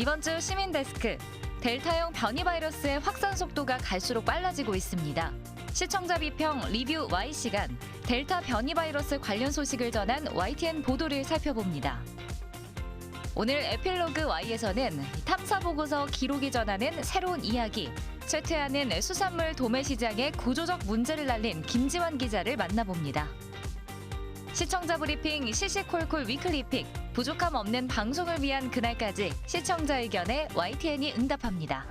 이번 주 시민데스크, 델타형 변이 바이러스의 확산 속도가 갈수록 빨라지고 있습니다. 시청자 비평 리뷰 Y시간, 델타 변이 바이러스 관련 소식을 전한 YTN 보도를 살펴봅니다. 오늘 에필로그 Y에서는 탐사보고서 기록이 전하는 새로운 이야기, 쇠퇴하는 수산물 도매 시장의 구조적 문제를 알린 김지환 기자를 만나봅니다. 시청자 브리핑 시시콜콜 위클리픽, 부족함 없는 방송을 위한 그날까지 시청자 의견에 YTN이 응답합니다.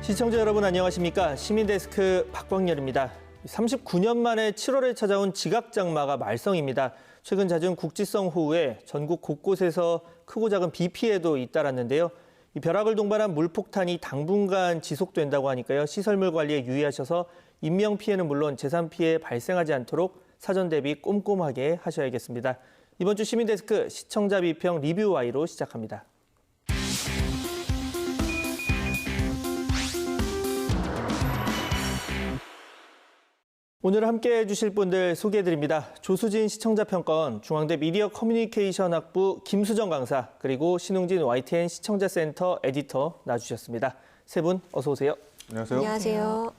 시청자 여러분 안녕하십니까? 시민데스크 박광렬입니다. 39년 만에 7월에 찾아온 지각장마가 말썽입니다. 최근 잦은 국지성 호우에 전국 곳곳에서 크고 작은 비 피해도 잇따랐는데요. 이 벼락을 동반한 물폭탄이 당분간 지속된다고 하니까요. 시설물 관리에 유의하셔서 인명 피해는 물론 재산 피해 발생하지 않도록 사전 대비 꼼꼼하게 하셔야겠습니다. 이번 주 시민데스크 시청자 비평 리뷰 Y로 시작합니다. 오늘 함께 해주실 분들 소개해드립니다. 조수진 시청자평가원, 중앙대 미디어 커뮤니케이션 학부 김수정 강사, 그리고 신웅진 YTN 시청자센터 에디터 나와주셨습니다. 세 분 어서 오세요. 안녕하세요. 안녕하세요.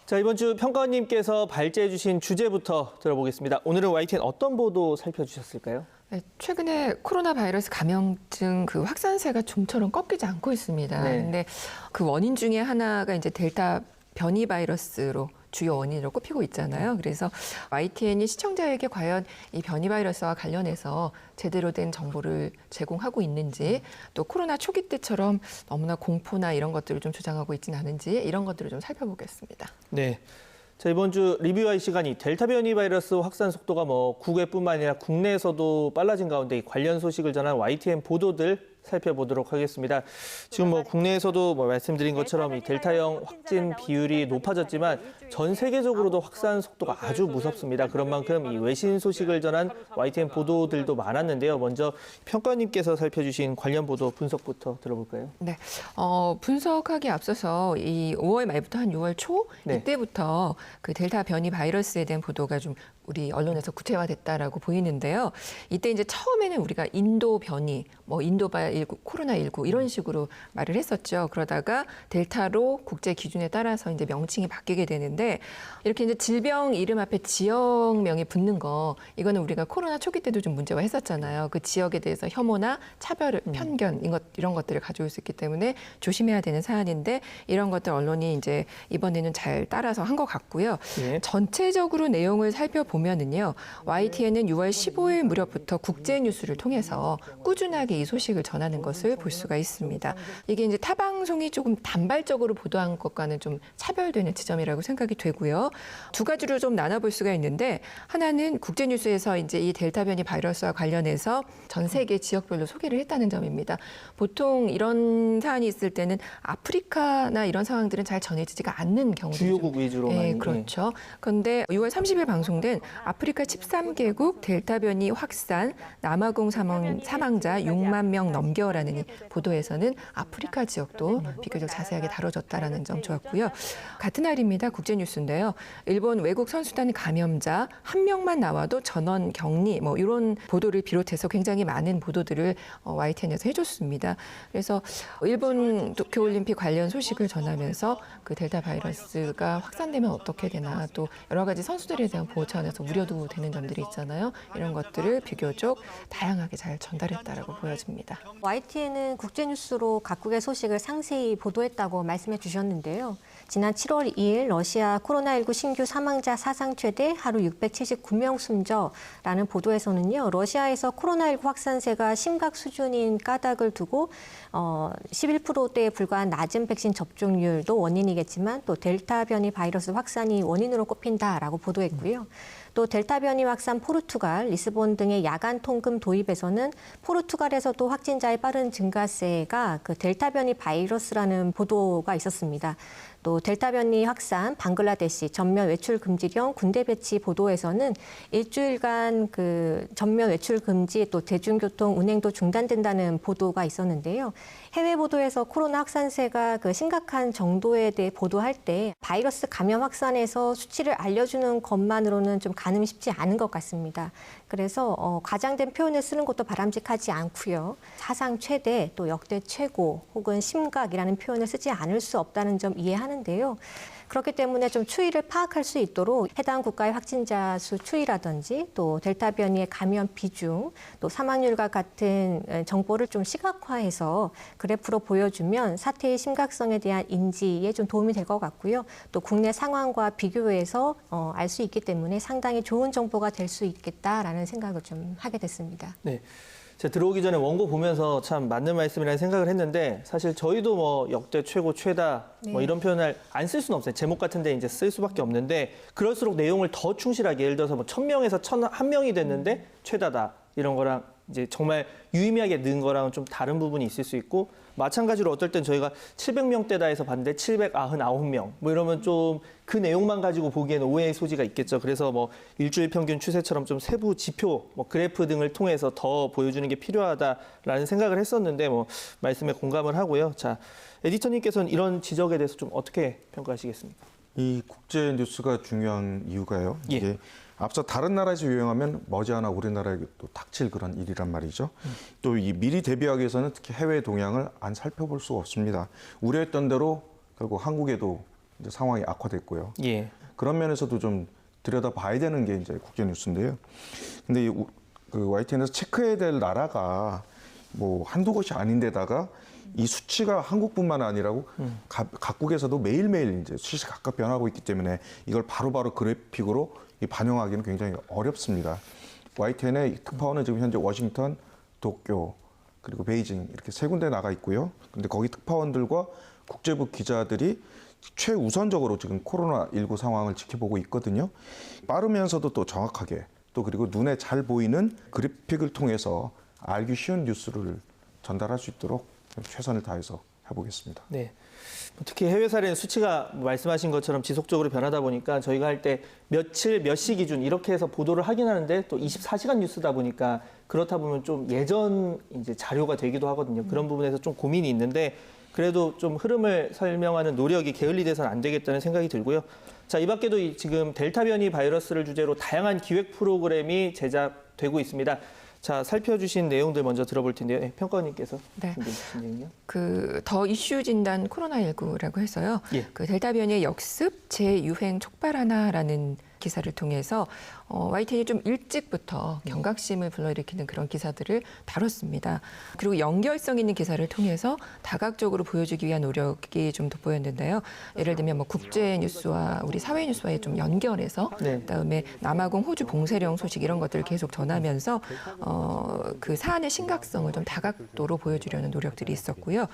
자, 이번 주 평가원님께서 발제해주신 주제부터 들어보겠습니다. 오늘은 YTN 어떤 보도 살펴주셨을까요? 네, 최근에 코로나 바이러스 감염증 그 확산세가 좀처럼 꺾이지 않고 있습니다. 네. 근데 그 원인 중에 하나가 이제 델타 변이 바이러스로 주요 원인으로 꼽히고 있잖아요. 그래서 YTN이 시청자에게 과연 이 변이 바이러스와 관련해서 제대로 된 정보를 제공하고 있는지, 또 코로나 초기 때처럼 너무나 공포나 이런 것들을 좀 조장하고 있지는 않은지 이런 것들을 좀 살펴보겠습니다. 네. 자, 이번 주 리뷰할 시간이 델타 변이 바이러스 확산 속도가 국외뿐만 아니라 국내에서도 빨라진 가운데 이 관련 소식을 전한 YTN 보도들 살펴보도록 하겠습니다. 지금 국내에서도 말씀드린 것처럼 이 델타형 확진 비율이 높아졌지만 전 세계적으로도 확산 속도가 아주 무섭습니다. 그런 만큼 이 외신 소식을 전한 YTN 보도들도 많았는데요. 먼저 평가님께서 살펴주신 관련 보도 분석부터 들어볼까요? 네, 분석하기에 앞서서 이 5월 말부터 한 6월 초 네. 이때부터 그 델타 변이 바이러스에 대한 보도가 좀 우리 언론에서 구체화됐다라고 보이는데요. 이때 이제 처음에는 우리가 인도 변이, 인도바19, 코로나19 이런 식으로 말을 했었죠. 그러다가 델타로 국제 기준에 따라서 이제 명칭이 바뀌게 되는데, 이렇게 이제 질병 이름 앞에 지역명이 붙는 거, 이거는 우리가 코로나 초기 때도 좀 문제화 했었잖아요. 그 지역에 대해서 혐오나 차별, 편견 이런 것들을 가져올 수 있기 때문에 조심해야 되는 사안인데, 이런 것들 언론이 이제 이번에는 잘 따라서 한 것 같고요. 예. 전체적으로 내용을 살펴보면은요, YTN은 6월 15일 무렵부터 국제 뉴스를 통해서 꾸준하게 이 소식을 전하는 것을 볼 수가 있습니다. 이게 이제 타 방송이 조금 단발적으로 보도한 것과는 좀 차별되는 지점이라고 생각이 되고요. 두 가지로 좀 나눠볼 수가 있는데, 하나는 국제 뉴스에서 이제 이 델타 변이 바이러스와 관련해서 전 세계 지역별로 소개를 했다는 점입니다. 보통 이런 사안이 있을 때는 아프리카나 이런 상황들은 잘 전해지지가 않는 경우도 주요국 위주로만. 네, 그렇죠. 그런데 6월 30일 방송된 아프리카 13개국 델타 변이 확산 남아공 사망자 6만 명 넘겨라는 이 보도에서는 아프리카 지역도 비교적 자세하게 다뤄졌다라는 점 좋았고요. 같은 날입니다. 국제뉴스인데요. 일본 외국 선수단 감염자 한 명만 나와도 전원 격리 이런 보도를 비롯해서 굉장히 많은 보도들을 YTN에서 해줬습니다. 그래서 일본 도쿄올림픽 관련 소식을 전하면서 그 델타 바이러스가 확산되면 어떻게 되나, 또 여러 가지 선수들에 대한 보호 차원에서 우려도 되는 점들이 있잖아요. 이런 것들을 비교적 다양하게 잘 전달했다라고 보여집니다. YTN은 국제뉴스로 각국의 소식을 상세히 보도했다고 말씀해 주셨는데요. 지난 7월 2일 러시아 코로나19 신규 사망자 사상 최대 하루 679명 숨져라는 보도에서는요, 러시아에서 코로나19 확산세가 심각 수준인 까닭을 두고 11%대에 불과한 낮은 백신 접종률도 원인이겠지만, 또 델타 변이 바이러스 확산이 원인으로 꼽힌다라고 보도했고요. 또 델타 변이 확산 포르투갈, 리스본 등의 야간 통금 도입에서는 포르투갈에서도 확진자의 빠른 증가세가 그 델타 변이 바이러스라는 보도가 있었습니다. 또 델타 변이 확산, 방글라데시 전면 외출 금지령 군대 배치 보도에서는 일주일간 그 전면 외출 금지, 또 대중교통 운행도 중단된다는 보도가 있었는데요. 해외 보도에서 코로나 확산세가 그 심각한 정도에 대해 보도할 때 바이러스 감염 확산에서 수치를 알려주는 것만으로는 좀 가늠이 쉽지 않은 것 같습니다. 그래서 과장된 표현을 쓰는 것도 바람직하지 않고요. 사상 최대 또 역대 최고 혹은 심각이라는 표현을 쓰지 않을 수 없다는 점 이해하는데요. 그렇기 때문에 좀 추이를 파악할 수 있도록 해당 국가의 확진자 수 추이라든지 또 델타 변이의 감염 비중, 또 사망률과 같은 정보를 좀 시각화해서 그래프로 보여주면 사태의 심각성에 대한 인지에 좀 도움이 될 것 같고요. 또 국내 상황과 비교해서 알 수 있기 때문에 상당히 좋은 정보가 될 수 있겠다라는 생각을 좀 하게 됐습니다. 네. 제가 들어오기 전에 원고 보면서 참 맞는 말씀이라는 생각을 했는데 사실 저희도 뭐 역대 최고 최다 뭐 이런 표현을 안 쓸 수는 없어요. 제목 같은데 이제 쓸 수밖에 없는데 그럴수록 내용을 더 충실하게 예를 들어서 뭐 1,000명에서 1,001명이 됐는데 최다다 이런 거랑 이제 정말 유의미하게 는 거랑은 좀 다른 부분이 있을 수 있고 마찬가지로 어떨 땐 저희가 700명대다 해서 봤는데 799명 뭐 이러면 좀 그 내용만 가지고 보기에는 오해의 소지가 있겠죠. 그래서 뭐 일주일 평균 추세처럼 좀 세부 지표, 뭐 그래프 등을 통해서 더 보여주는 게 필요하다라는 생각을 했었는데 뭐 말씀에 공감을 하고요. 자, 에디터님께서는 이런 지적에 대해서 좀 어떻게 평가하시겠습니까? 이 국제 뉴스가 중요한 이유가요. 예. 이게 앞서 다른 나라에서 유행하면 머지않아 우리나라에 또 닥칠 그런 일이란 말이죠. 또 이 미리 대비하기 위해서는 특히 해외 동향을 안 살펴볼 수가 없습니다. 우려했던 대로 결국 한국에도 이제 상황이 악화됐고요. 예. 그런 면에서도 좀 들여다봐야 되는 게 이제 국제 뉴스인데요. 근데 그 YTN에서 체크해야 될 나라가 뭐 한두 곳이 아닌데다가 이 수치가 한국뿐만 아니라고 각국에서도 매일매일 이제 시시각각 변하고 있기 때문에 이걸 바로바로 그래픽으로 반영하기는 굉장히 어렵습니다. YTN의 특파원은 지금 현재 워싱턴, 도쿄, 그리고 베이징 이렇게 세 군데 나가 있고요. 근데 거기 특파원들과 국제부 기자들이 최우선적으로 지금 코로나19 상황을 지켜보고 있거든요. 빠르면서도 또 정확하게 또 그리고 눈에 잘 보이는 그래픽을 통해서 알기 쉬운 뉴스를 전달할 수 있도록 최선을 다해서 해보겠습니다. 네. 특히 해외 사례는 수치가 말씀하신 것처럼 지속적으로 변하다 보니까 저희가 할 때 며칠 몇 시 기준 이렇게 해서 보도를 하긴 하는데 또 24시간 뉴스다 보니까 그렇다 보면 좀 예전 이제 자료가 되기도 하거든요. 그런 부분에서 좀 고민이 있는데 그래도 좀 흐름을 설명하는 노력이 게을리돼서는 안 되겠다는 생각이 들고요. 자, 이 밖에도 지금 델타 변이 바이러스를 주제로 다양한 기획 프로그램이 제작되고 있습니다. 자, 살펴주신 내용들 먼저 들어볼 텐데요. 네, 평가원님께서 네. 준비해 주신 내용이요. 그 더 이슈 진단 코로나19라고 해서요. 예. 그 델타 변이의 역습 재유행 촉발하나라는 기사를 통해서 YTN이 좀 일찍부터 경각심을 불러일으키는 그런 기사들을 다뤘습니다. 그리고 연결성 있는 기사를 통해서 다각적으로 보여주기 위한 노력이 좀 돋보였는데요. 예를 들면 뭐 국제 뉴스와 우리 사회 뉴스와의 좀 연결해서 네. 그다음에 남아공 호주 봉쇄령 소식 이런 것들을 계속 전하면서 그 사안의 심각성을 좀 다각도로 보여주려는 노력들이 있었고요.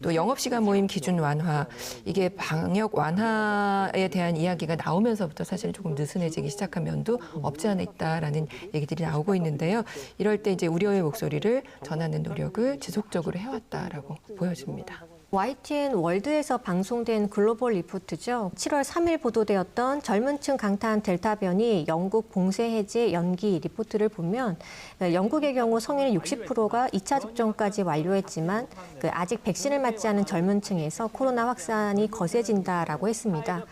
또 영업시간 모임 기준 완화, 이게 방역 완화에 대한 이야기가 나오면서부터 사실 조금 느슨해지기 시작한 면도 없지 않아 있다라는 얘기들이 나오고 있는데요. 이럴 때 이제 우려의 목소리를 전하는 노력을 지속적으로 해왔다라고 보여집니다. YTN 월드에서 방송된 글로벌 리포트죠. 7월 3일 보도되었던 젊은 층 강타한 델타 변이 영국 봉쇄 해제 연기 리포트를 보면 영국의 경우 성인의 60%가 2차 접종까지 완료했지만 아직 백신을 맞지 않은 젊은 층에서 코로나 확산이 거세진다라고 했습니다.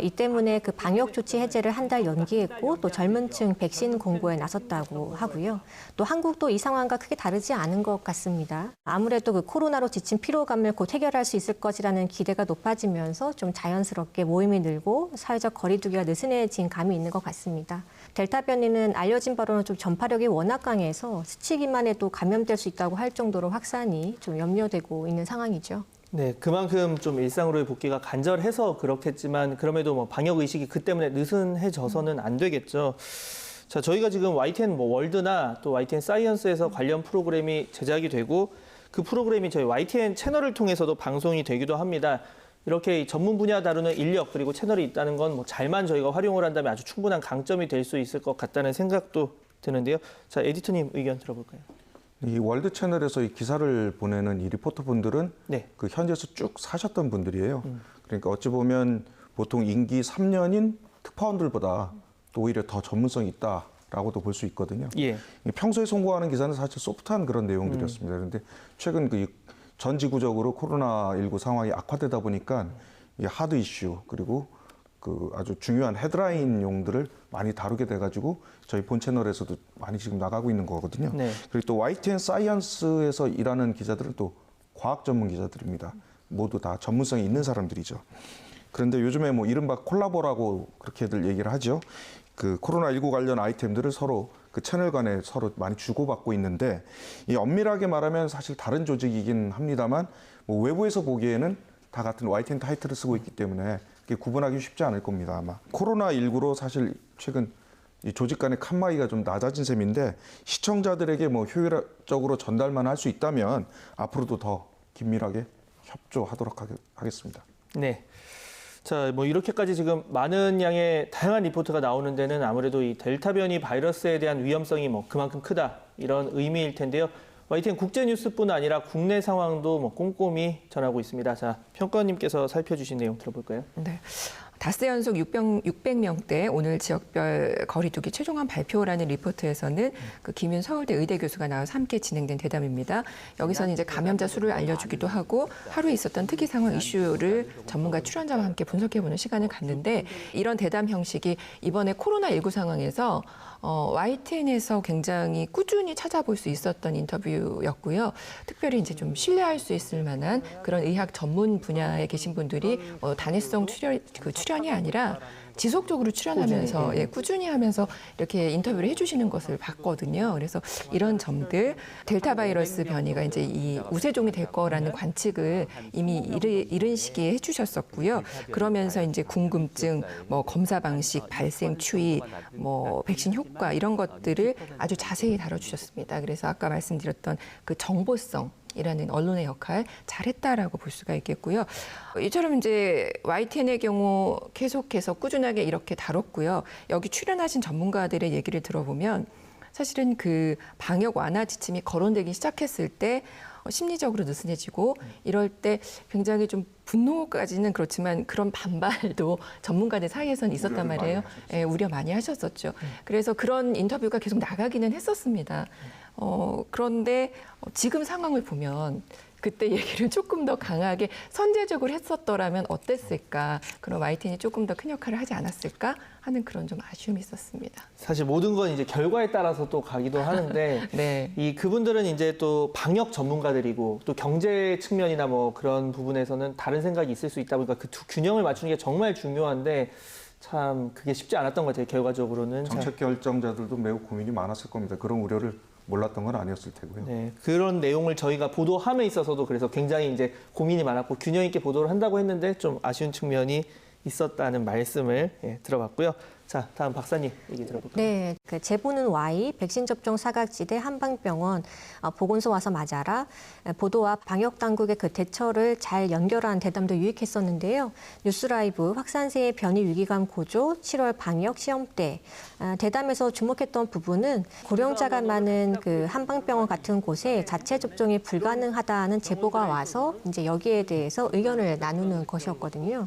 이 때문에 그 방역 조치 해제를 한 달 연기했고 또 젊은 층 백신 공고에 나섰다고 하고요. 또 한국도 이 상황과 크게 다르지 않은 것 같습니다. 아무래도 그 코로나로 지친 피로감을 곧 해결할 수 있을 것이라는 기대가 높아지면서 좀 자연스럽게 모임이 늘고 사회적 거리두기가 느슨해진 감이 있는 것 같습니다. 델타 변이는 알려진 바로는 좀 전파력이 워낙 강해서 스치기만 해도 감염될 수 있다고 할 정도로 확산이 좀 염려되고 있는 상황이죠. 네, 그만큼 좀 일상으로의 복귀가 간절해서 그렇겠지만 그럼에도 뭐 방역 의식이 그 때문에 느슨해져서는 안 되겠죠. 자, 저희가 지금 YTN 뭐 월드나 또 YTN 사이언스에서 관련 프로그램이 제작이 되고 그 프로그램이 저희 YTN 채널을 통해서도 방송이 되기도 합니다. 이렇게 전문 분야 다루는 인력 그리고 채널이 있다는 건 뭐 잘만 저희가 활용을 한다면 아주 충분한 강점이 될 수 있을 것 같다는 생각도 드는데요. 자, 에디터님 의견 들어볼까요? 이 월드 채널에서 이 기사를 보내는 이 리포터 분들은 네. 그 현지에서 쭉 사셨던 분들이에요. 그러니까 어찌 보면 보통 임기 3년인 특파원들보다 또 오히려 더 전문성이 있다라고도 볼 수 있거든요. 예. 평소에 송고하는 기사는 사실 소프트한 그런 내용들이었습니다. 그런데 최근 그 전 지구적으로 코로나19 상황이 악화되다 보니까 이 하드 이슈 그리고 그 아주 중요한 헤드라인용들을 많이 다루게 돼가지고 저희 본 채널에서도 많이 지금 나가고 있는 거거든요. 네. 그리고 또 YTN 사이언스에서 일하는 기자들은 또 과학 전문 기자들입니다. 모두 다 전문성이 있는 사람들이죠. 그런데 요즘에 뭐 이른바 콜라보라고 그렇게들 얘기를 하죠. 그 코로나19 관련 아이템들을 서로 그 채널 간에 서로 많이 주고받고 있는데 이 엄밀하게 말하면 사실 다른 조직이긴 합니다만 뭐 외부에서 보기에는 다 같은 YTN 타이틀을 쓰고 있기 때문에 그게 구분하기 쉽지 않을 겁니다. 아마 코로나19로 사실 최근 이 조직 간의 칸막이가 좀 낮아진 셈인데 시청자들에게 뭐 효율적으로 전달만 할 수 있다면 앞으로도 더 긴밀하게 협조하도록 하겠습니다. 네. 자, 뭐 이렇게까지 지금 많은 양의 다양한 리포트가 나오는 데는 아무래도 이 델타 변이 바이러스에 대한 위험성이 뭐 그만큼 크다 이런 의미일 텐데요. YTN 국제 뉴스뿐 아니라 국내 상황도 뭐 꼼꼼히 전하고 있습니다. 자, 평가원님께서 살펴주신 내용 들어볼까요? 네. 닷새 연속 600명대 오늘 지역별 거리두기 최종안 발표라는 리포트에서는 그 김윤 서울대 의대 교수가 나와서 함께 진행된 대담입니다. 여기서는 이제 감염자 수를 알려주기도 하고 하루에 있었던 특이 상황 이슈를 전문가 출연자와 함께 분석해보는 시간을 갖는데 이런 대담 형식이 이번에 코로나19 상황에서 YTN에서 굉장히 꾸준히 찾아볼 수 있었던 인터뷰였고요. 특별히 이제 좀 신뢰할 수 있을 만한 그런 의학 전문 분야에 계신 분들이 단회성 출연이 아니라 지속적으로 출연하면서 꾸준히 하면서 이렇게 인터뷰를 해주시는 것을 봤거든요. 그래서 이런 점들 델타 바이러스 변이가 이제 이 우세종이 될 거라는 관측을 이미 이른 시기에 해주셨었고요. 그러면서 이제 궁금증, 뭐 검사 방식, 발생 추이, 뭐 백신 효과 이런 것들을 아주 자세히 다뤄주셨습니다. 그래서 아까 말씀드렸던 그 정보성. 이라는 언론의 역할 잘했다라고 볼 수가 있겠고요. 이처럼 이제 YTN의 경우 계속해서 꾸준하게 이렇게 다뤘고요. 여기 출연하신 전문가들의 얘기를 들어보면 사실은 그 방역 완화 지침이 거론되기 시작했을 때 심리적으로 느슨해지고 이럴 때 굉장히 좀 분노까지는 그렇지만 그런 반발도 전문가들 사이에서는 있었단 말이에요. 예, 우려 많이 하셨었죠. 그래서 그런 인터뷰가 계속 나가기는 했었습니다. 그런데 지금 상황을 보면 그때 얘기를 조금 더 강하게 선제적으로 했었더라면 어땠을까? 그럼 YTN이 조금 더 큰 역할을 하지 않았을까? 하는 그런 좀 아쉬움이 있었습니다. 사실 모든 건 이제 결과에 따라서 또 가기도 하는데 네. 이 그분들은 이제 또 방역 전문가들이고 또 경제 측면이나 뭐 그런 부분에서는 다른 생각이 있을 수 있다 보니까 그 두 균형을 맞추는 게 정말 중요한데 참 그게 쉽지 않았던 것 같아요. 결과적으로는. 정책 결정자들도 매우 고민이 많았을 겁니다. 그런 우려를 몰랐던 건 아니었을 테고요. 네, 그런 내용을 저희가 보도함에 있어서도 그래서 굉장히 이제 고민이 많았고 균형 있게 보도를 한다고 했는데 좀 아쉬운 측면이 있었다는 말씀을 들어봤고요. 자, 다음 박사님 얘기 들어볼까요? 네, 그 제보는 Y, 백신 접종 사각지대 한방병원, 보건소 와서 맞아라, 보도와 방역 당국의 그 대처를 잘 연결한 대담도 유익했었는데요. 뉴스라이브, 확산세의 변이 위기감 고조, 7월 방역 시험대, 대담에서 주목했던 부분은 고령자가 많은 그 한방병원 같은 곳에 자체 접종이 불가능하다는 제보가 와서 이제 여기에 대해서 의견을 나누는 것이었거든요.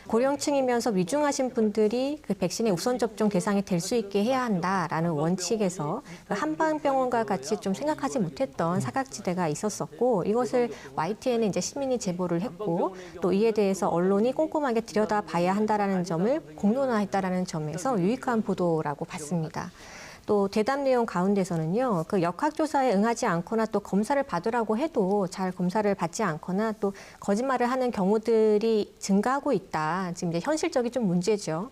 고령층이면서 위중하신 분들이 그 백신의 우선 접종 대상이 될 수 있게 해야 한다라는 원칙에서 그 한방병원과 같이 좀 생각하지 못했던 사각지대가 있었었고 이것을 YTN에 이제 시민이 제보를 했고 또 이에 대해서 언론이 꼼꼼하게 들여다봐야 한다라는 점을 공론화했다라는 점에서 유익한 보도라고 봤습니다. 또 대담 내용 가운데서는요, 그 역학조사에 응하지 않거나 또 검사를 받으라고 해도 잘 검사를 받지 않거나 또 거짓말을 하는 경우들이 증가하고 있다. 지금 이제 현실적인 좀 문제죠.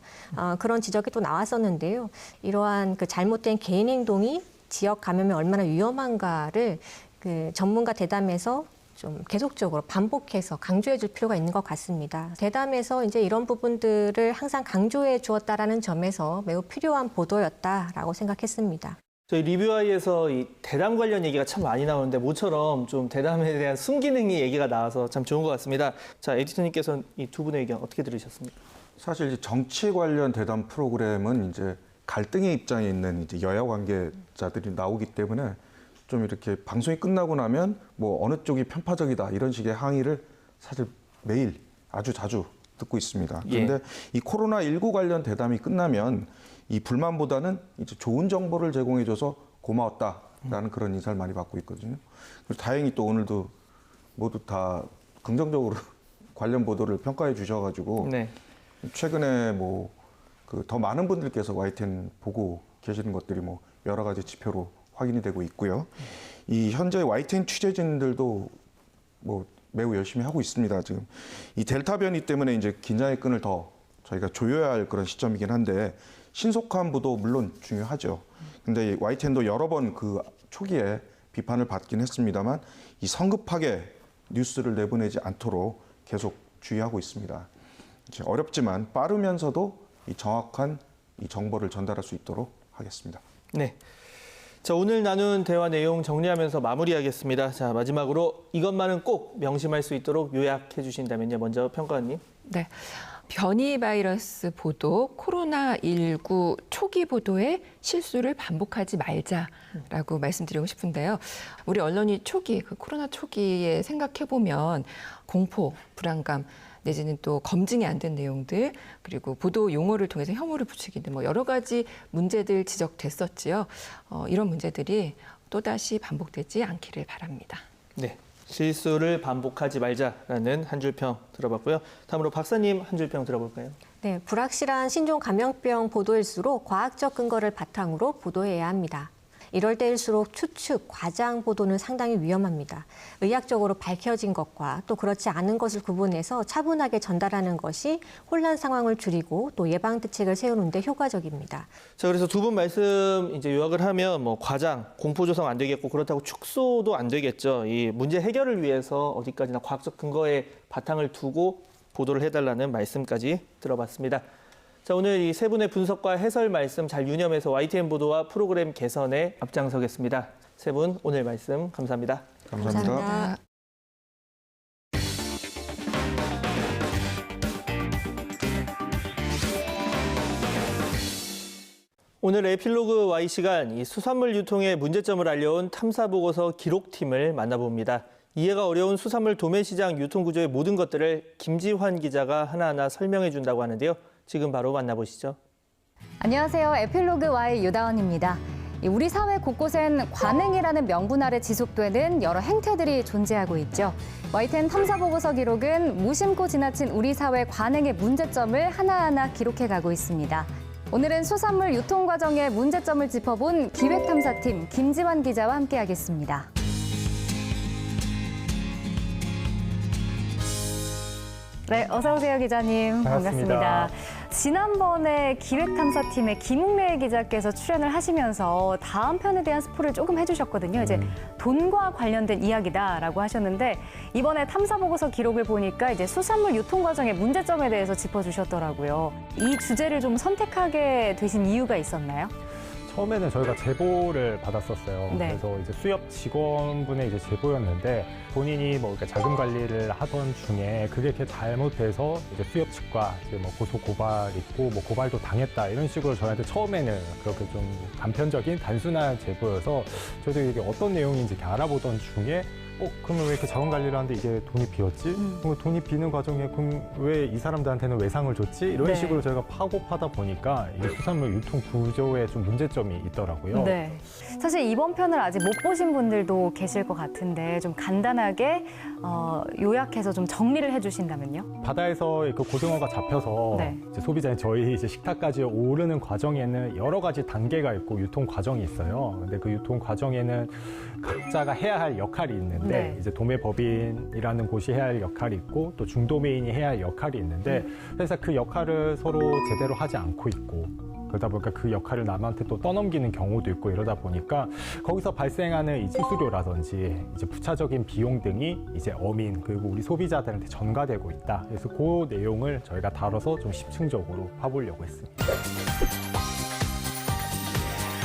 그런 지적이 또 나왔었는데요. 이러한 그 잘못된 개인 행동이 지역 감염에 얼마나 위험한가를 그 전문가 대담에서 좀 계속적으로 반복해서 강조해 줄 필요가 있는 것 같습니다. 대담에서 이제 이런 부분들을 항상 강조해 주었다라는 점에서 매우 필요한 보도였다라고 생각했습니다. 저희 리뷰아이에서 이 대담 관련 얘기가 참 많이 나오는데 모처럼 좀 대담에 대한 순기능이 얘기가 나와서 참 좋은 것 같습니다. 자, 에디터님께서는 이 두 분의 의견 어떻게 들으셨습니까? 사실 이제 정치 관련 대담 프로그램은 이제 갈등의 입장에 있는 이제 여야 관계자들이 나오기 때문에 좀 이렇게 방송이 끝나고 나면 뭐 어느 쪽이 편파적이다 이런 식의 항의를 사실 매일 아주 자주 듣고 있습니다. 그런데 이 코로나19 관련 대담이 끝나면 이 불만보다는 이제 좋은 정보를 제공해줘서 고마웠다라는 그런 인사를 많이 받고 있거든요. 그리고 다행히 또 오늘도 모두 다 긍정적으로 관련 보도를 평가해 주셔가지고 네. 최근에 뭐 그 더 많은 분들께서 YTN 보고 계시는 것들이 뭐 여러 가지 지표로 확인이 되고 있고요. 이 현재 YTN 취재진들도 뭐 매우 열심히 하고 있습니다. 지금 이 델타 변이 때문에 이제 긴장의 끈을 더 저희가 조여야 할 그런 시점이긴 한데 신속한 보도 물론 중요하죠. 근데 YTN도 여러 번 그 초기에 비판을 받긴 했습니다만 이 성급하게 뉴스를 내보내지 않도록 계속 주의하고 있습니다. 이제 어렵지만 빠르면서도 이 정확한 이 정보를 전달할 수 있도록 하겠습니다. 네. 자, 오늘 나눈 대화 내용 정리하면서 마무리하겠습니다. 자, 마지막으로 이것만은 꼭 명심할 수 있도록 요약해 주신다면요. 먼저 평가원님. 네. 변이 바이러스 보도, 코로나19 초기 보도의 실수를 반복하지 말자라고 말씀드리고 싶은데요. 우리 언론이 초기, 그 코로나 초기에 생각해보면 공포, 불안감, 내지는 또 검증이 안 된 내용들, 그리고 보도 용어를 통해서 혐오를 부추기 등 뭐 여러 가지 문제들 지적됐었지요. 이런 문제들이 또다시 반복되지 않기를 바랍니다. 네. 실수를 반복하지 말자라는 한 줄 평 들어봤고요. 다음으로 박사님 한 줄 평 들어볼까요? 네, 불확실한 신종 감염병 보도일수록 과학적 근거를 바탕으로 보도해야 합니다. 이럴 때일수록 추측, 과장 보도는 상당히 위험합니다. 의학적으로 밝혀진 것과 또 그렇지 않은 것을 구분해서 차분하게 전달하는 것이 혼란 상황을 줄이고 또 예방 대책을 세우는 데 효과적입니다. 자, 그래서 두 분 말씀 이제 요약을 하면 뭐 과장, 공포 조성 안 되겠고 그렇다고 축소도 안 되겠죠. 이 문제 해결을 위해서 어디까지나 과학적 근거에 바탕을 두고 보도를 해달라는 말씀까지 들어봤습니다. 자, 오늘 이 세 분의 분석과 해설 말씀 잘 유념해서 YTN 보도와 프로그램 개선에 앞장서겠습니다. 세 분 오늘 말씀 감사합니다. 감사합니다. 오늘 에필로그 Y 시간 이 수산물 유통의 문제점을 알려온 탐사보고서 기록팀을 만나봅니다. 이해가 어려운 수산물 도매시장 유통구조의 모든 것들을 김지환 기자가 하나하나 설명해 준다고 하는데요. 지금 바로 만나보시죠. 안녕하세요. 에필로그 Y 유다원입니다. 우리 사회 곳곳엔 관행이라는 명분 아래 지속되는 여러 행태들이 존재하고 있죠. YTN 탐사보고서 기록은 무심코 지나친 우리 사회 관행의 문제점을 하나하나 기록해가고 있습니다. 오늘은 수산물 유통 과정의 문제점을 짚어본 기획탐사팀 김지환 기자와 함께하겠습니다. 네, 어서 오세요, 기자님. 반갑습니다. 지난번에 기획탐사팀의 김웅래 기자께서 출연을 하시면서 다음 편에 대한 스포를 조금 해주셨거든요. 이제 돈과 관련된 이야기다라고 하셨는데 이번에 탐사보고서 기록을 보니까 이제 수산물 유통 과정의 문제점에 대해서 짚어주셨더라고요. 이 주제를 좀 선택하게 되신 이유가 있었나요? 처음에는 저희가 제보를 받았었어요. 네. 그래서 이제 수협 직원분의 이제 제보였는데 본인이 뭐 이렇게 자금 관리를 하던 중에 그게 이렇게 잘못돼서 이제 수협 측과 이제 뭐 고소 고발 있고 뭐 고발도 당했다 이런 식으로 저희한테 처음에는 그렇게 좀 단편적인 단순한 제보여서 저도 이게 어떤 내용인지 이렇게 알아보던 중에 그러면 왜 이렇게 자원 관리를 하는데 이게 돈이 비었지? 그럼 돈이 비는 과정에 그럼 왜 이 사람들한테는 외상을 줬지? 이런 네. 식으로 저희가 파고 파다 보니까 이게 수산물 유통 구조에 좀 문제점이 있더라고요. 네. 사실 이번 편을 아직 못 보신 분들도 계실 것 같은데 좀 간단하게 요약해서 좀 정리를 해주신다면요. 바다에서 그 고등어가 잡혀서 네. 이제 소비자인 저희 이제 식탁까지 오르는 과정에는 여러 가지 단계가 있고 유통 과정이 있어요. 근데 그 유통 과정에는 각자가 해야 할 역할이 있는데 네. 이제 도매법인이라는 곳이 해야 할 역할이 있고 또 중도매인이 해야 할 역할이 있는데 그래서 그 역할을 서로 제대로 하지 않고 있고 그러다 보니까 그 역할을 남한테 또 떠넘기는 경우도 있고 이러다 보니까 거기서 발생하는 이 수수료라든지 이제 부차적인 비용 등이 이제 어민 그리고 우리 소비자들한테 전가되고 있다. 그래서 그 내용을 저희가 다뤄서 좀 집중적으로 파보려고 했습니다.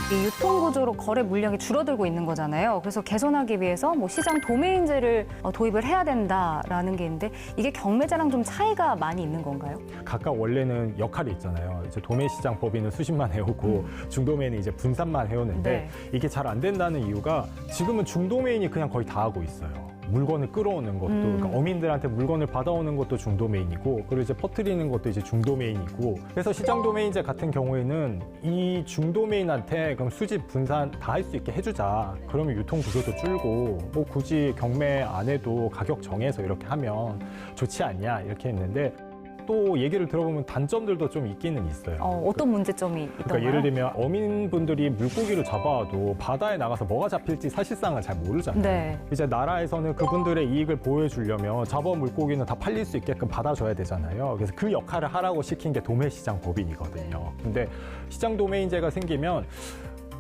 이 유통 구조로 거래 물량이 줄어들고 있는 거잖아요. 그래서 개선하기 위해서 뭐 시장 도매인제를 도입을 해야 된다라는 게 있는데 이게 경매제랑 좀 차이가 많이 있는 건가요? 각각 원래는 역할이 있잖아요. 이제 도매시장 법인은 수십만 해오고 중도매인은 이제 분산만 해오는데 네. 이게 잘 안 된다는 이유가 지금은 중도매인이 그냥 거의 다 하고 있어요. 물건을 끌어오는 것도 그러니까 어민들한테 물건을 받아오는 것도 중도메인이고 그리고 이제 퍼뜨리는 것도 이제 중도메인이고 그래서 시장 도메인제 같은 경우에는 이 중도메인한테 그럼 수집 분산 다 할 수 있게 해주자. 그러면 유통 구조도 줄고 뭐 굳이 경매 안 해도 가격 정해서 이렇게 하면 좋지 않냐 이렇게 했는데 또 얘기를 들어보면 단점들도 좀 있기는 있어요. 어떤 문제점이 있던가요? 그러니까 예를 들면 어민분들이 물고기를 잡아와도 바다에 나가서 뭐가 잡힐지 사실상은 잘 모르잖아요. 네. 이제 나라에서는 그분들의 이익을 보호해주려면 잡아온 물고기는 다 팔릴 수 있게끔 받아줘야 되잖아요. 그래서 그 역할을 하라고 시킨 게 도매시장 법인이거든요. 근데 시장 도매인제가 생기면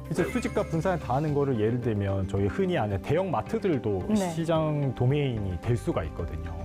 이제 수집과 분산을 다 하는 거를 예를 들면 저희 흔히 아는 대형 마트들도 네. 시장 도메인이 될 수가 있거든요.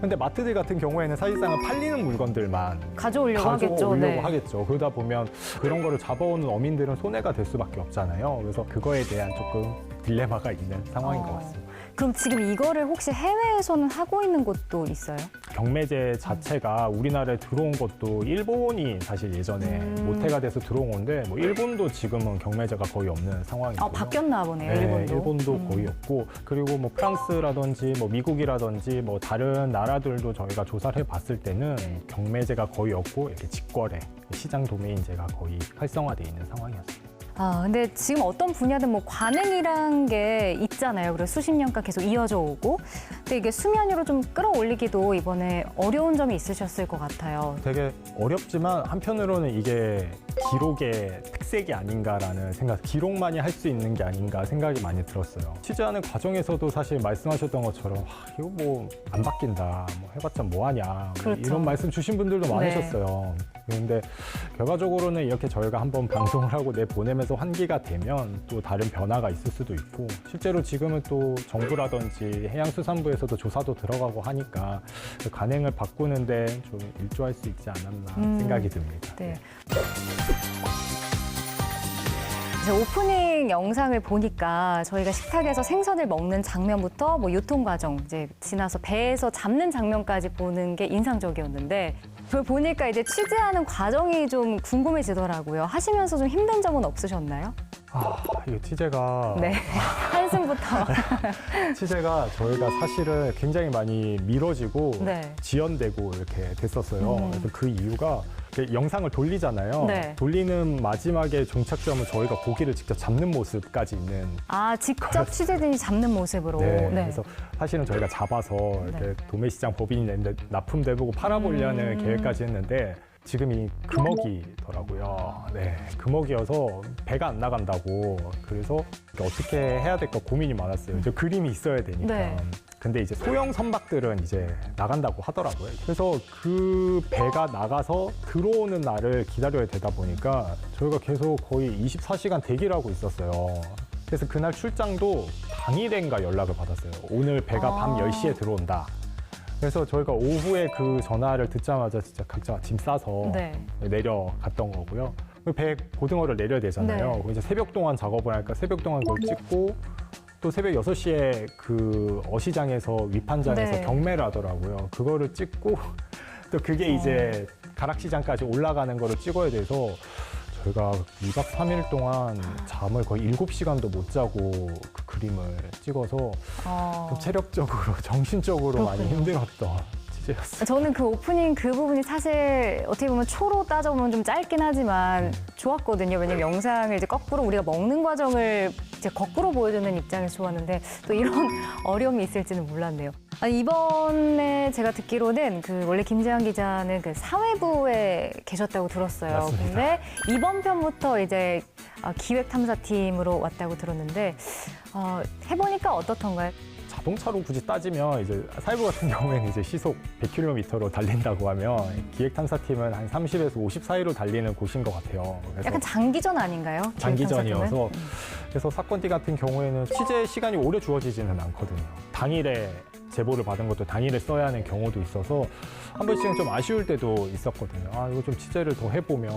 근데 마트들 같은 경우에는 사실상은 팔리는 물건들만 가져오려고 하겠죠. 가져오려고 네. 하겠죠. 그러다 보면 그런 거를 잡아오는 어민들은 손해가 될 수밖에 없잖아요. 그래서 그거에 대한 조금 딜레마가 있는 상황인 것 같습니다. 그럼 지금 이거를 혹시 해외에서는 하고 있는 곳도 있어요? 경매제 자체가 우리나라에 들어온 것도 일본이 사실 예전에 모태가 돼서 들어온 건데 뭐 일본도 지금은 경매제가 거의 없는 상황이고요. 바뀌었나 보네요. 네, 일본도. 거의 없고 그리고 뭐 프랑스라든지 뭐 미국이라든지 뭐 다른 나라들도 저희가 조사를 해봤을 때는 경매제가 거의 없고 이렇게 직거래, 시장 도메인제가 거의 활성화돼 있는 상황이었습니다. 근데 지금 어떤 분야든 뭐 관행이란 게 있잖아요. 그리고 수십 년간 계속 이어져 오고. 근데 이게 수면 위로 좀 끌어올리기도 이번에 어려운 점이 있으셨을 것 같아요. 되게 어렵지만 한편으로는 이게 기록의 특색이 아닌가라는 생각, 기록만이 할 수 있는 게 아닌가 생각이 많이 들었어요. 취재하는 과정에서도 사실 말씀하셨던 것처럼 이거 뭐 안 바뀐다, 뭐 해봤자 뭐하냐 뭐 그렇죠. 이런 말씀 주신 분들도 많으셨어요. 그런데 결과적으로는 이렇게 저희가 한번 방송을 하고 내보내면서 환기가 되면 또 다른 변화가 있을 수도 있고 실제로 지금은 또 정부라든지 해양수산부에서도 조사도 들어가고 하니까 그 관행을 바꾸는데 좀 일조할 수 있지 않았나 생각이 듭니다. 네. 이제 오프닝 영상을 보니까 저희가 식탁에서 생선을 먹는 장면부터 뭐 유통 과정, 이제 지나서 배에서 잡는 장면까지 보는 게 인상적이었는데 그걸 보니까 이제 취재하는 과정이 좀 궁금해지더라고요. 하시면서 좀 힘든 점은 없으셨나요? 이거 취재가 네. 한숨부터. 취재가 저희가 사실은 굉장히 많이 미뤄지고 네. 지연되고 이렇게 됐었어요. 그래서 그 이유가 영상을 돌리잖아요. 네. 돌리는 마지막에 종착점은 저희가 고기를 직접 잡는 모습까지 있는. 직접 취재진이 잡는 모습으로. 네. 그래서 사실은 저희가 잡아서 이렇게 도매시장 법인이 냈는데 납품돼보고 팔아보려는 계획까지 했는데 지금이 금어기더라고요. 네, 금어기여서 배가 안 나간다고. 그래서 어떻게 해야 될까 고민이 많았어요. 이제 그림이 있어야 되니까. 네. 근데 이제 소형 선박들은 이제 나간다고 하더라고요. 그래서 그 배가 나가서 들어오는 날을 기다려야 되다 보니까 저희가 계속 거의 24시간 대기를 하고 있었어요. 그래서 그날 출장도 당일인가 연락을 받았어요. 오늘 배가 밤 10시에 들어온다. 그래서 저희가 오후에 그 전화를 듣자마자 진짜 각자 짐 싸서 내려갔던 거고요. 배 고등어를 내려야 되잖아요. 이제 새벽 동안 작업을 하니까 새벽 동안 그걸 찍고 또 새벽 6시에 그 어시장에서 위판장에서 경매를 하더라고요. 그거를 찍고 또 그게 이제 가락시장까지 올라가는 거를 찍어야 돼서 저희가 2박 3일 동안 잠을 거의 7시간도 못 자고 그 그림을 찍어서 좀 체력적으로, 정신적으로 많이 힘들었던 취재였어요. 저는 그 오프닝 그 부분이 사실 어떻게 보면 초로 따져보면 좀 짧긴 하지만 좋았거든요. 왜냐면 영상을 이제 거꾸로 우리가 먹는 과정을 이제 거꾸로 보여주는 입장에서 좋았는데 또 이런 어려움이 있을지는 몰랐네요. 이번에 제가 듣기로는 그 원래 김재환 기자는 그 사회부에 계셨다고 들었어요. 맞습니다. 근데 이번 편부터 이제 기획탐사팀으로 왔다고 들었는데 해보니까 어떻던가요? 자동차로 굳이 따지면 이제 사회부 같은 경우에는 이제 시속 100km로 달린다고 하면 기획탐사팀은 한 30에서 50 사이로 달리는 곳인 것 같아요. 그래서 약간 장기전 아닌가요? 장기전이어서 그래서 사건띠 같은 경우에는 취재 시간이 오래 주어지지는 않거든요. 당일에 제보를 받은 것도 당일에 써야 하는 경우도 있어서 한 번씩은 좀 아쉬울 때도 있었거든요. 이거 좀 취재를 더 해보면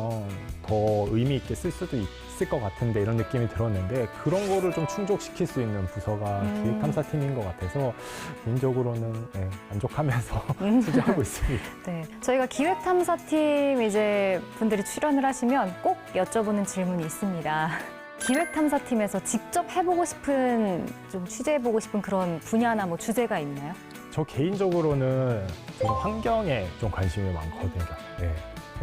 더 의미 있게 쓸 수도 있을 것 같은데 이런 느낌이 들었는데 그런 거를 좀 충족시킬 수 있는 부서가 기획탐사팀인 것 같아서 개인적으로는 만족하면서 취재하고 있습니다. 네, 저희가 기획탐사팀 이제 분들이 출연을 하시면 꼭 여쭤보는 질문이 있습니다. 기획탐사팀에서 직접 해보고 싶은, 좀 취재해보고 싶은 그런 분야나 뭐 주제가 있나요? 저 개인적으로는 좀 환경에 좀 관심이 많거든요. 네.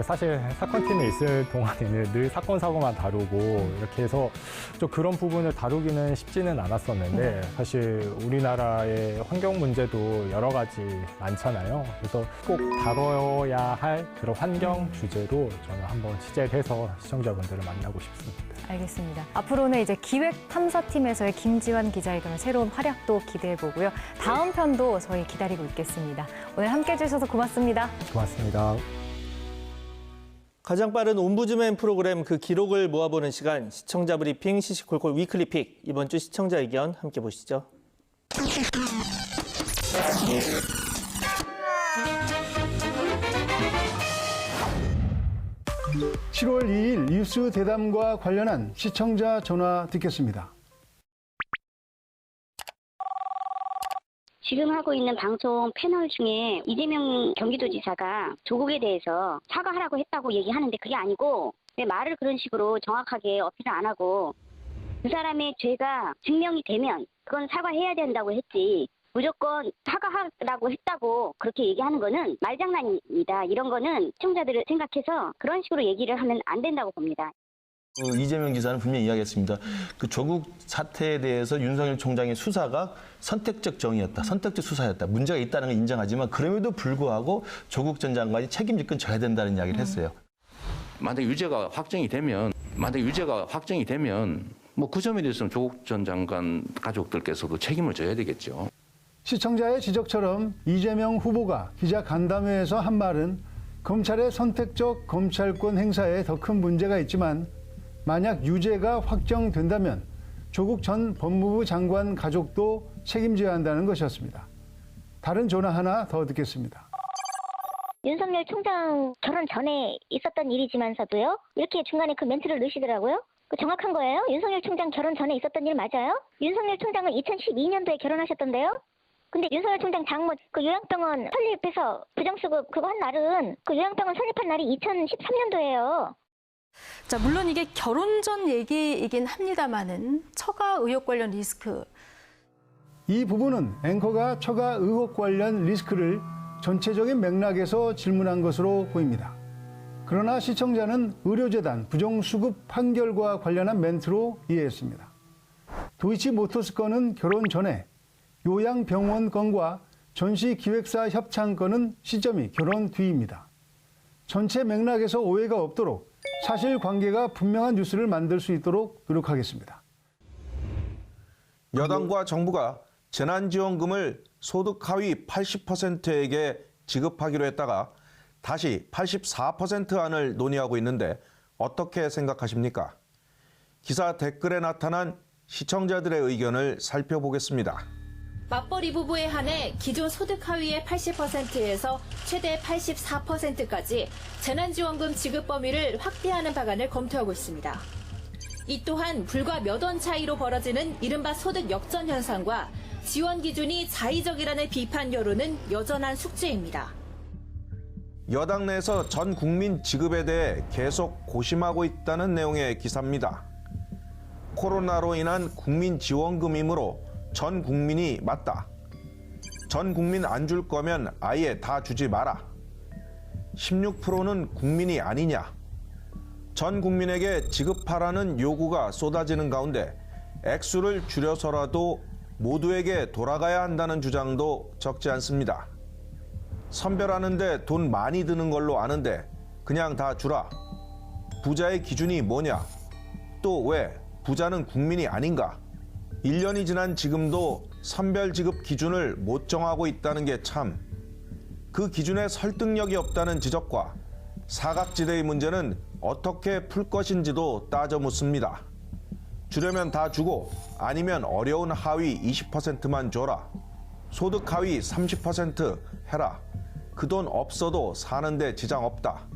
사실 사건팀에 있을 동안에는 늘 사건, 사고만 다루고 이렇게 해서 좀 그런 부분을 다루기는 쉽지는 않았었는데 사실 우리나라의 환경 문제도 여러 가지 많잖아요. 그래서 꼭 다뤄야 할 그런 환경 주제로 저는 한번 취재를 해서 시청자분들을 만나고 싶습니다. 알겠습니다. 앞으로는 이제 기획탐사팀에서의 김지환 기자의 그런 새로운 활약도 기대해보고요. 다음 편도 저희 기다리고 있겠습니다. 오늘 함께해 주셔서 고맙습니다. 고맙습니다. 가장 빠른 옴부즈맨 프로그램 그 기록을 모아보는 시간, 시청자 브리핑 시시콜콜 위클리픽. 이번 주 시청자 의견 함께 보시죠. 7월 2일 뉴스 대담과 관련한 시청자 전화 듣겠습니다. 지금 하고 있는 방송 패널 중에 이재명 경기도지사가 조국에 대해서 사과하라고 했다고 얘기하는데 그게 아니고 왜 말을 그런 식으로 정확하게 어필을 안 하고 그 사람의 죄가 증명이 되면 그건 사과해야 된다고 했지 무조건 사과하라고 했다고 그렇게 얘기하는 거는 말장난입니다. 이런 거는 시청자들을 생각해서 그런 식으로 얘기를 하면 안 된다고 봅니다. 이재명 지사는 분명히 이야기했습니다. 그 조국 사태에 대해서 윤석열 총장의 수사가 선택적 정의였다. 선택적 수사였다. 문제가 있다는 걸 인정하지만 그럼에도 불구하고 조국 전 장관이 책임질 져야 된다는 이야기를 했어요. 만약 유죄가 확정이 되면 뭐 그 점에 대해서는 조국 전 장관 가족들께서도 책임을 져야 되겠죠. 시청자의 지적처럼 이재명 후보가 기자 간담회에서 한 말은 검찰의 선택적 검찰권 행사에 더 큰 문제가 있지만 만약 유죄가 확정된다면 조국 전 법무부 장관 가족도 책임져야 한다는 것이었습니다. 다른 전화 하나 더 듣겠습니다. 윤석열 총장 결혼 전에 있었던 일이지만서도요. 이렇게 중간에 그 멘트를 넣으시더라고요. 그 정확한 거예요? 윤석열 총장 결혼 전에 있었던 일 맞아요? 윤석열 총장은 2012년도에 결혼하셨던데요? 근데 윤석열 총장 장모 그 요양병원 설립해서 부정수급 그거 한 날은 그 요양병원 설립한 날이 2013년도예요. 자, 물론 이게 결혼 전 얘기이긴 합니다만은 처가 의혹 관련 리스크. 이 부분은 앵커가 처가 의혹 관련 리스크를 전체적인 맥락에서 질문한 것으로 보입니다. 그러나 시청자는 의료재단 부정수급 판결과 관련한 멘트로 이해했습니다. 도이치모터스 건은 결혼 전에, 요양병원 건과 전시기획사 협찬 건은 시점이 결혼 뒤입니다. 전체 맥락에서 오해가 없도록 사실관계가 분명한 뉴스를 만들 수 있도록 노력하겠습니다. 여당과 정부가 재난지원금을 소득 하위 80%에게 지급하기로 했다가 다시 84% 안을 논의하고 있는데 어떻게 생각하십니까? 기사 댓글에 나타난 시청자들의 의견을 살펴보겠습니다. 맞벌이 부부에 한해 기존 소득 하위의 80%에서 최대 84%까지 재난지원금 지급 범위를 확대하는 방안을 검토하고 있습니다. 이 또한 불과 몇 원 차이로 벌어지는 이른바 소득 역전 현상과 지원 기준이 자의적이라는 비판 여론은 여전한 숙제입니다. 여당 내에서 전 국민 지급에 대해 계속 고심하고 있다는 내용의 기사입니다. 코로나로 인한 국민지원금이므로 전 국민이 맞다. 전 국민 안 줄 거면 아예 다 주지 마라. 16%는 국민이 아니냐. 전 국민에게 지급하라는 요구가 쏟아지는 가운데 액수를 줄여서라도 모두에게 돌아가야 한다는 주장도 적지 않습니다. 선별하는데 돈 많이 드는 걸로 아는데 그냥 다 주라. 부자의 기준이 뭐냐? 또 왜 부자는 국민이 아닌가? 1년이 지난 지금도 선별 지급 기준을 못 정하고 있다는 게 참, 그 기준에 설득력이 없다는 지적과 사각지대의 문제는 어떻게 풀 것인지도 따져 묻습니다. 주려면 다 주고 아니면 어려운 하위 20%만 줘라. 소득 하위 30% 해라. 그 돈 없어도 사는데 지장 없다.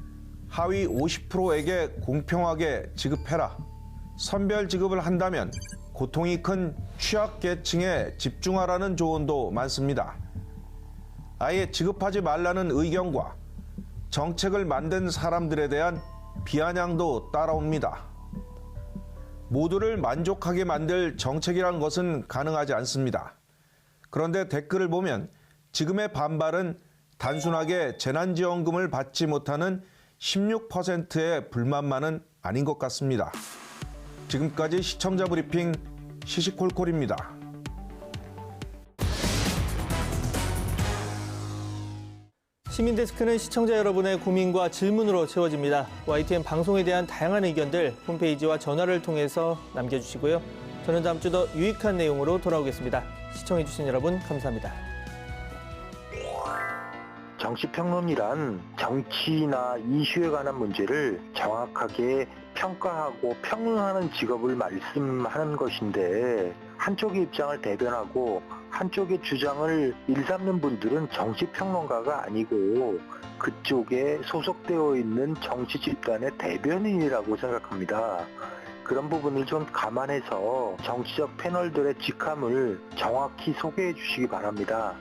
하위 50%에게 공평하게 지급해라. 선별 지급을 한다면 고통이 큰 취약계층에 집중하라는 조언도 많습니다. 아예 지급하지 말라는 의견과 정책을 만든 사람들에 대한 비아냥도 따라옵니다. 모두를 만족하게 만들 정책이라는 것은 가능하지 않습니다. 그런데 댓글을 보면 지금의 반발은 단순하게 재난지원금을 받지 못하는 16%의 불만만은 아닌 것 같습니다. 지금까지 시청자 브리핑 시시콜콜입니다. 시민데스크는 시청자 여러분의 고민과 질문으로 채워집니다. YTN 방송에 대한 다양한 의견들 홈페이지와 전화를 통해서 남겨주시고요. 저는 다음 주 더 유익한 내용으로 돌아오겠습니다. 시청해주신 여러분 감사합니다. 정치평론이란 정치나 이슈에 관한 문제를 정확하게 평가하고 평론하는 직업을 말씀하는 것인데 한쪽의 입장을 대변하고 한쪽의 주장을 일삼는 분들은 정치평론가가 아니고 그쪽에 소속되어 있는 정치 집단의 대변인이라고 생각합니다. 그런 부분을 좀 감안해서 정치적 패널들의 직함을 정확히 소개해 주시기 바랍니다.